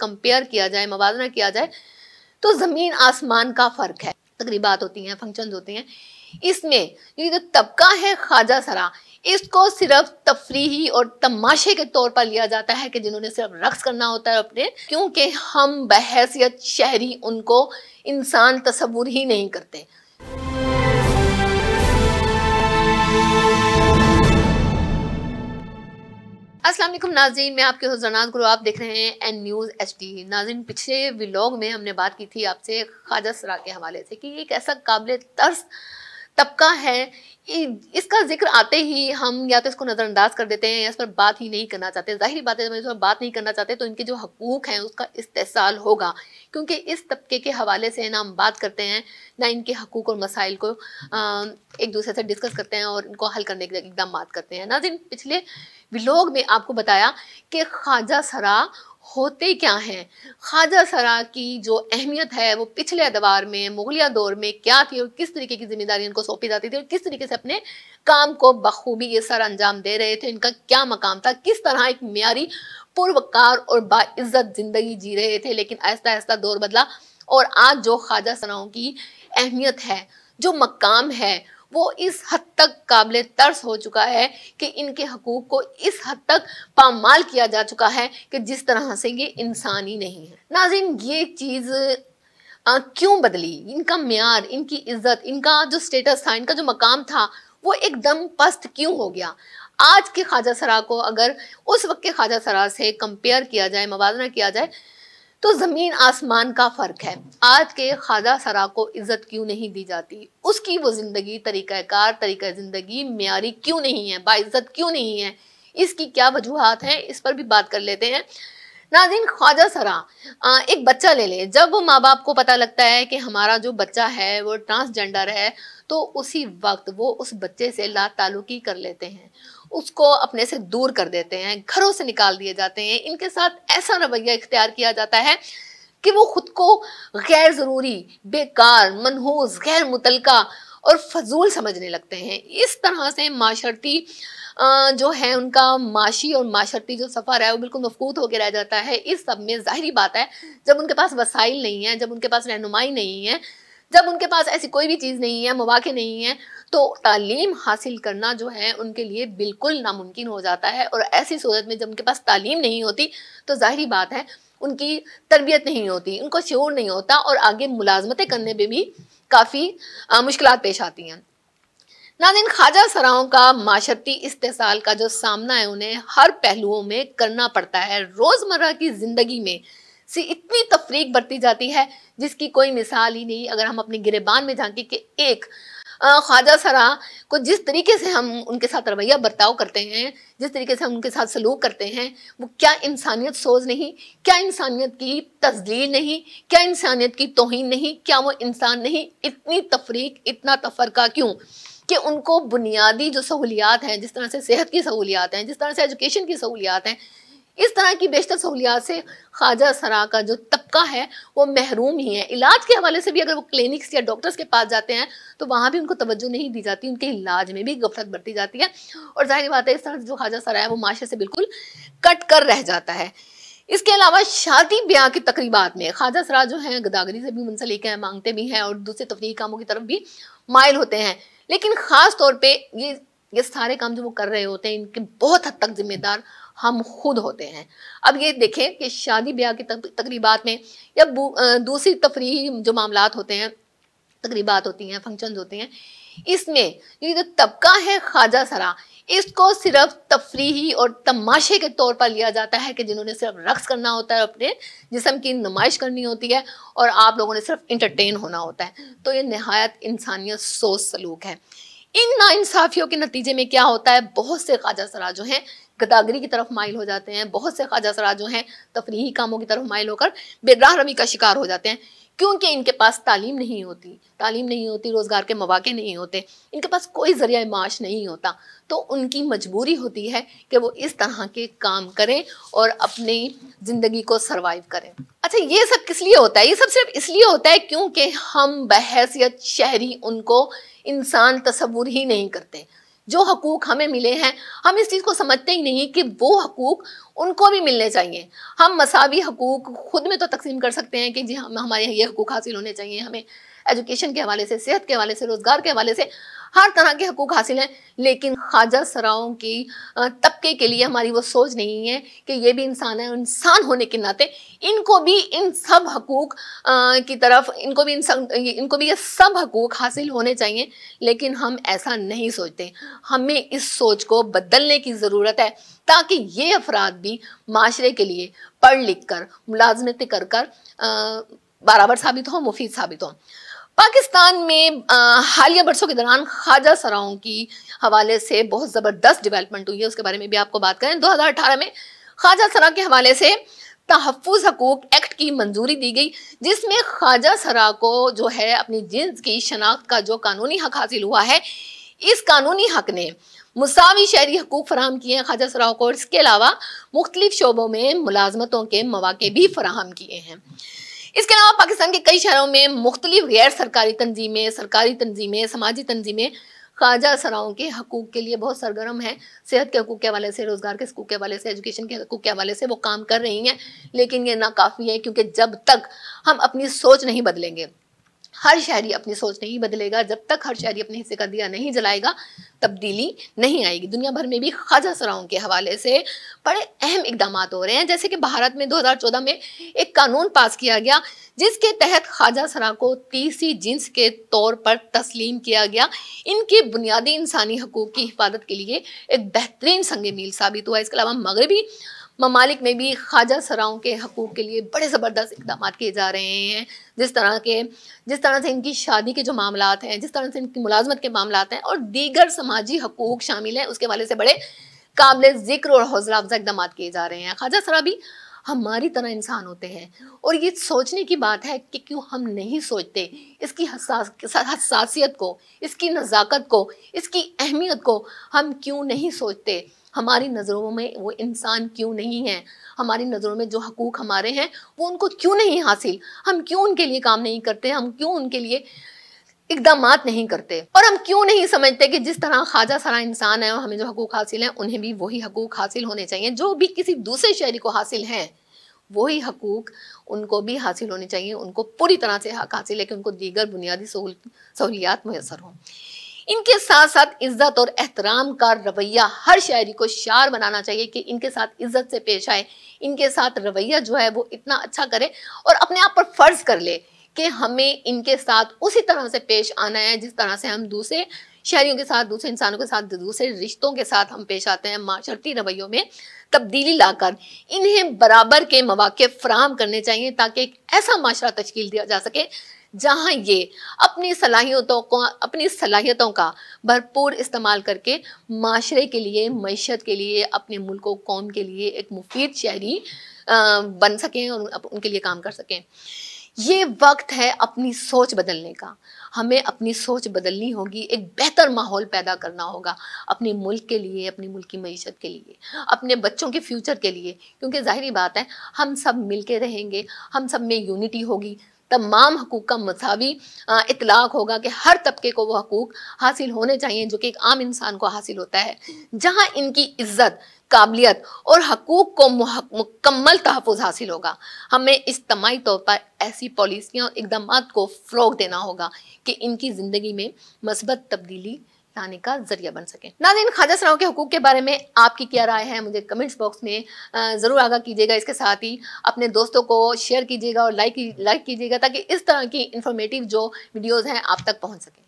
Compare किया जाए, मवाजना किया जाए, तो ज़मीन आसमान का फ़र्क है। तकरीबात होती हैं, फंक्शंस होते हैं, इसमें ये जो तबका है ख्वाजा सरा, इसको सिर्फ तफरीही और तमाशे के तौर पर लिया जाता है कि जिन्होंने सिर्फ रक्स करना होता है अपने, क्योंकि हम बहैसियत शहरी उनको इंसान तस्वुर ही नहीं करते। अस्सलाम वालेकुम नाज़रीन, मैं आपके होस्ट जनात गुरु, आप देख रहे हैं एन न्यूज़ HD। नाज़रीन, पिछले व्लॉग में हमने बात की थी आपसे ख्वाजा सरा के हवाले से कि एक ऐसा काबिल तर्स तबका है, इसका जिक्र आते ही हम या तो इसको नज़रअंदाज कर देते हैं या इस पर बात ही नहीं करना चाहते। ज़ाहिर बात है, जब इस पर बात नहीं करना चाहते तो इनके जो हकूक़ हैं उसका इस्तेसाल होगा, क्योंकि इस तबके के हवाले से ना हम बात करते हैं, ना इनके हकूक़ और मसाइल को एक दूसरे से डिस्कस करते हैं और इनको हल करने के इक़दाम करते हैं। नाज़रीन, पिछले व्लॉग में आपको बताया कि ख्वाजा सरा होते क्या हैं, ख्वाजा सरा की जो अहमियत है वो पिछले अदवार में, मुगलिया दौर में क्या थी और किस तरीके की जिम्मेदारी इनको सौंपी जाती थी और किस तरीके से अपने काम को बखूबी ये सर अंजाम दे रहे थे, इनका क्या मकाम था, किस तरह एक मियारी पुरवकार और बाइज्जत ज़िंदगी जी रहे थे। लेकिन आहिस्ता आहिस्ता दौर बदला और आज जो ख्वाजा सराओं की अहमियत है, जो मकाम है, वो इस हद तक काबिल तर्स हो चुका है कि इनके हकूक़ को इस हद तक पामाल किया जा चुका है कि जिस तरह से ये इंसान ही नहीं है। नाज़रीन, ये चीज़ क्यों बदली, इनका म्यार, इनकी इज्जत, इनका जो स्टेटस था, इनका जो मकाम था, वो एकदम पस्त क्यों हो गया। आज के ख्वाजा सरा को अगर उस वक्त के ख्वाजा सरा से कंपेयर किया जाए, मवाजना किया जाए, तो ज़मीन आसमान का फ़र्क है। आज के ख्वाजा सरा को इज़्ज़त क्यों नहीं दी जाती, उसकी वो ज़िंदगी, तरीक़ाकार, तरीक़ा ज़िंदगी म्यारी क्यों नहीं है, बाइज़्ज़त क्यों नहीं है, इसकी क्या वजूहात हैं, इस पर भी बात कर लेते हैं। नाज़रीन, ख्वाजा सरा एक बच्चा ले ले, जब माँ बाप को पता लगता है कि हमारा जो बच्चा है वो ट्रांसजेंडर है, तो उसी वक्त वो उस बच्चे से लाताल्लुकी कर लेते हैं, उसको अपने से दूर कर देते हैं, घरों से निकाल दिए जाते हैं। इनके साथ ऐसा रवैया इख्तियार किया जाता है कि वो खुद को गैर ज़रूरी, बेकार, मनहूस, गैर मुतलका और फजूल समझने लगते हैं। इस तरह से माशरती जो है उनका माशी और माशरती जो सफ़र है वो बिल्कुल मफकूद होकर रह जाता है। इस सब में ज़ाहिरी बात है, जब उनके पास वसाइल नहीं है, जब उनके पास रहनुमाई नहीं है, जब उनके पास ऐसी कोई भी चीज़ नहीं है, मौक़े नहीं है, तो तालीम हासिल करना जो है उनके लिए बिल्कुल नामुमकिन हो जाता है। और ऐसी सूरत में जब उनके पास तालीम नहीं होती तो ज़ाहिरी बात है उनकी तरबियत नहीं होती, उनको शऊर नहीं होता और आगे मुलाजमतें करने में भी काफ़ी मुश्किलात पेश आती हैं। नाज़रीन, ख्वाजा सराओं का माशरती इस्तेसाल का जो सामना है उन्हें हर पहलुओं में करना पड़ता है। रोज़मर्रा की ज़िंदगी में से इतनी तफरीक बरती जाती है जिसकी कोई मिसाल ही नहीं। अगर हम अपने गिरेबान में झांके कि एक ख्वाजा सरा को जिस तरीके से हम उनके साथ रवैया बर्ताव करते हैं, जिस तरीके से हम उनके साथ सलूक करते हैं, वो क्या इंसानियत सोच नहीं, क्या इंसानियत की तज़लील नहीं, क्या इंसानियत की तौहीन नहीं, क्या वो इंसान नहीं। इतनी तफरीक, इतना तफरका क्यों कि उनको बुनियादी जो सहूलियात हैं, जिस तरह से सेहत की सहूलियात हैं, जिस तरह से एजुकेशन की सहूलियात हैं, इस तरह की बेशतर सहूलियात से ख्वाजा सरा का जो तबका है वो महरूम ही है। इलाज के हवाले से भी अगर वो क्लिनिक्स या डॉक्टर्स के पास जाते हैं तो वहाँ भी उनको तवज्जो नहीं दी जाती, उनके इलाज में भी गफलत बरती जाती है। और जाहिर बात है इस तरह से जो ख्वाजा सरा है वो माशरे से बिल्कुल कट कर रह जाता है। इसके अलावा शादी ब्याह की तकरीबात में ख्वाजा सरा जो हैं गदागरी से भी मुंसलिक हैं, मांगते भी हैं और दूसरे तफरीही कामों की तरफ भी माइल होते हैं। लेकिन ख़ास तौर पे ये सारे काम जो वो कर रहे होते हैं इनके बहुत हद तक जिम्मेदार हम खुद होते हैं। अब ये देखें कि शादी ब्याह की तकरीबात में या दूसरी तफरीही जो मामलात होते हैं, तकरीबात होती हैं, फंक्शंस होते हैं, इसमें ये जो तबका है ख्वाजा सरा, इसको सिर्फ तफरीही और तमाशे के तौर पर लिया जाता है कि जिन्होंने सिर्फ रक्स करना होता है, अपने जिस्म की नुमाइश करनी होती है और आप लोगों ने सिर्फ इंटरटेन होना होता है। तो ये नहायत इंसानियत सोच सलूक है। इन नाइंसाफियों के नतीजे में क्या होता है, बहुत से ख्वाजा सरा जो हैं गदागरी की तरफ माइल हो जाते हैं, बहुत से ख्वाजा सरा जो हैं तफरीही कामों की तरफ माइल होकर बेराह रवी का शिकार हो जाते हैं, क्योंकि इनके पास तालीम नहीं होती, रोज़गार के मौके नहीं होते, इनके पास कोई ज़रिया माश नहीं होता, तो उनकी मजबूरी होती है कि वो इस तरह के काम करें और अपनी ज़िंदगी को सर्वाइव करें। अच्छा, ये सब किस लिए होता है? ये सब सिर्फ इसलिए होता है क्योंकि हम बहैसियत शहरी उनको इंसान तस्वुर ही नहीं करते। جو حقوق ہمیں ملے ہیں ہم اس چیز کو سمجھتے ہی نہیں کہ وہ حقوق ان کو بھی ملنے چاہیے. ہم مساوی حقوق خود میں تو تقسیم کر سکتے ہیں کہ جی ہمارے یہ حقوق حاصل ہونے چاہیے, ہمیں ایجوکیشن کے حوالے سے, صحت کے حوالے سے, روزگار کے حوالے سے ہر طرح کے حقوق حاصل ہیں, لیکن خواجہ سراؤں کی طبقے کے لیے ہماری وہ سوچ نہیں ہے کہ یہ بھی انسان ہے, انسان ہونے کے ناطے ان کو بھی ان سب حقوق کی طرف ان کو بھی یہ سب حقوق حاصل ہونے چاہیے. لیکن ہم ایسا نہیں سوچتے. ہمیں اس سوچ کو بدلنے کی ضرورت ہے تاکہ یہ افراد بھی معاشرے کے لیے پڑھ لکھ کر ملازمتیں کر کر برابر ثابت ہوں, مفید ثابت ہوں. پاکستان میں حالیہ برسوں کے دوران خواجہ سراؤں کی حوالے سے بہت زبردست ڈیولپمنٹ ہوئی ہے, اس کے بارے میں بھی آپ کو بات کریں. 2018 میں خواجہ سرا کے حوالے سے تحفظ حقوق ایکٹ کی منظوری دی گئی, جس میں خواجہ سرا کو جو ہے اپنی جنس کی شناخت کا جو قانونی حق حاصل ہوا ہے, اس قانونی حق نے مساوی شہری حقوق فراہم کیے ہیں خواجہ سراؤں کو, اور اس کے علاوہ مختلف شعبوں میں ملازمتوں کے مواقع بھی فراہم کیے ہیں. اس کے علاوہ پاکستان کے کئی شہروں میں مختلف غیر سرکاری تنظیمیں, سرکاری تنظیمیں, سماجی تنظیمیں خواجہ سراؤں کے حقوق کے لیے بہت سرگرم ہیں. صحت کے حقوق کے حوالے سے, روزگار کے حقوق کے حوالے سے, ایجوکیشن کے حقوق کے حوالے سے وہ کام کر رہی ہیں, لیکن یہ ناکافی ہے, کیونکہ جب تک ہم اپنی سوچ نہیں بدلیں گے, ہر شہری اپنی سوچ نہیں بدلے گا, جب تک ہر شہری اپنے حصے کا دیا نہیں جلائے گا, تبدیلی نہیں آئے گی. دنیا بھر میں بھی خواجہ سراؤں کے حوالے سے بڑے اہم اقدامات ہو رہے ہیں, جیسے کہ بھارت میں 2014 میں ایک قانون پاس کیا گیا جس کے تحت خواجہ سرا کو تیسری جنس کے طور پر تسلیم کیا گیا. ان کے بنیادی انسانی حقوق کی حفاظت کے لیے ایک بہترین سنگ میل ثابت ہوا. اس کے علاوہ مغربی ممالک میں بھی خواجہ سراؤں کے حقوق کے لیے بڑے زبردست اقدامات کیے جا رہے ہیں, جس طرح سے ان کی شادی کے جو معاملات ہیں, جس طرح سے ان کی ملازمت کے معاملات ہیں, اور دیگر سماجی حقوق شامل ہیں, اس کے حوالے سے بڑے قابل ذکر اور حوصلہ افزا اقدامات کیے جا رہے ہیں. خواجہ سرا بھی ہماری طرح انسان ہوتے ہیں, اور یہ سوچنے کی بات ہے کہ کیوں ہم نہیں سوچتے اس کی حساسیت کو, اس کی نزاکت کو, اس کی اہمیت کو ہم کیوں نہیں سوچتے. ہماری نظروں میں وہ انسان کیوں نہیں ہے, ہماری نظروں میں جو حقوق ہمارے ہیں وہ ان کو کیوں نہیں حاصل, ہم کیوں ان کے لیے کام نہیں کرتے, ہم کیوں ان کے لیے اقدامات نہیں کرتے, اور ہم کیوں نہیں سمجھتے کہ جس طرح خواجہ سرا انسان ہے اور ہمیں جو حقوق حاصل ہیں انہیں بھی وہی حقوق حاصل ہونے چاہیے. جو بھی کسی دوسرے شہری کو حاصل ہیں وہی حقوق ان کو بھی حاصل ہونے چاہیے, ان کو پوری طرح سے حق حاصل ہے کہ ان کو دیگر بنیادی سہولیات میسر ہوں. ان کے ساتھ ساتھ عزت اور احترام کا رویہ ہر شہری کو شعار بنانا چاہیے کہ ان کے ساتھ عزت سے پیش آئے, ان کے ساتھ رویہ جو ہے وہ اتنا اچھا کرے, اور اپنے آپ پر فرض کر لے کہ ہمیں ان کے ساتھ اسی طرح سے پیش آنا ہے جس طرح سے ہم دوسرے شہریوں کے ساتھ, دوسرے انسانوں کے ساتھ, دوسرے رشتوں کے ساتھ ہم پیش آتے ہیں. معاشرتی رویوں میں تبدیلی لا کر انہیں برابر کے مواقع فراہم کرنے چاہیے تاکہ ایک ایسا معاشرہ تشکیل دیا جا سکے جہاں یہ اپنی صلاحیتوں کا بھرپور استعمال کر کے معاشرے کے لیے, معیشت کے لیے, اپنے ملک و قوم کے لیے ایک مفید شہری بن سکیں اور ان کے لیے کام کر سکیں. یہ وقت ہے اپنی سوچ بدلنے کا. ہمیں اپنی سوچ بدلنی ہوگی, ایک بہتر ماحول پیدا کرنا ہوگا اپنے ملک کے لیے, اپنی ملک کی معیشت کے لیے, اپنے بچوں کے فیوچر کے لیے. کیونکہ ظاہری بات ہے ہم سب مل کے رہیں گے, ہم سب میں یونٹی ہوگی, تمام حقوق کا مساوی اطلاق ہوگا کہ ہر طبقے کو وہ حقوق حاصل ہونے چاہیے جو کہ ایک عام انسان کو حاصل ہوتا ہے, جہاں ان کی عزت, قابلیت اور حقوق کو مکمل تحفظ حاصل ہوگا. ہمیں اجتماعی طور پر ایسی پالیسیاں اور اقدامات کو فروغ دینا ہوگا کہ ان کی زندگی میں مثبت تبدیلی لانے کا ذریعہ بن سکیں. ناظرین, خواجہ سراؤں کے حقوق کے بارے میں آپ کی کیا رائے ہے مجھے کمنٹس باکس میں ضرور آگاہ کیجیے گا. اس کے ساتھ ہی اپنے دوستوں کو شیئر کیجیے گا اور لائک کیجیے گا تاکہ اس طرح کی انفارمیٹیو جو ویڈیوز ہیں آپ تک پہنچ سکیں.